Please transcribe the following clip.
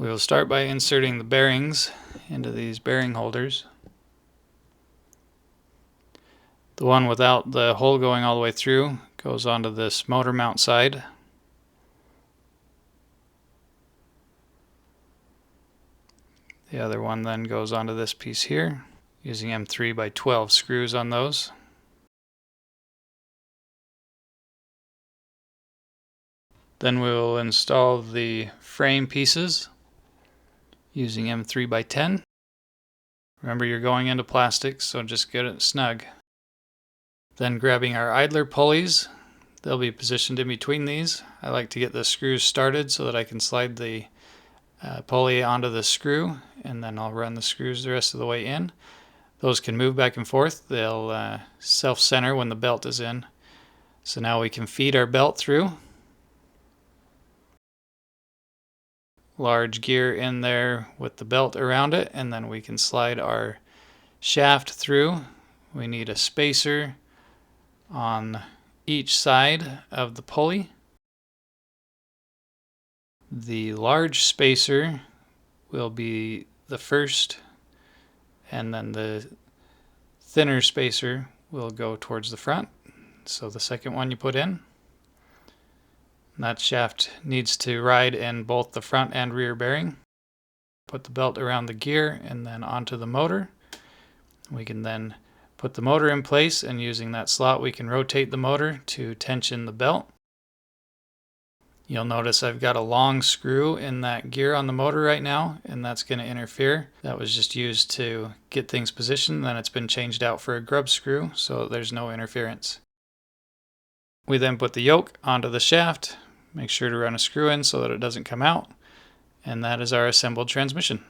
We will start by inserting the bearings into these bearing holders. The one without the hole going all the way through goes onto this motor mount side. The other one then goes onto this piece here, using M3 by 12 screws on those. Then we'll install the frame pieces using M3 by 10. Remember, you're going into plastic, so just get it snug. Then grabbing our idler pulleys, they'll be positioned in between these. I like to get the screws started so that I can slide the pulley onto the screw, and then I'll run the screws the rest of the way in. Those can move back and forth. They'll self-center when the belt is in. So now we can feed our belt through. Large gear in there with the belt around it, and then we can slide our shaft through. We need a spacer on each side of the pulley. The large spacer will be the first, and then the thinner spacer will go towards the front. So the second one you put in. That shaft needs to ride in both the front and rear bearing. Put the belt around the gear and then onto the motor. We can then put the motor in place, and using that slot we can rotate the motor to tension the belt. You'll notice I've got a long screw in that gear on the motor right now, and that's going to interfere. That was just used to get things positioned, then it's been changed out for a grub screw, so there's no interference. We then put the yoke onto the shaft. Make sure to run a screw in so that it doesn't come out, and that is our assembled transmission.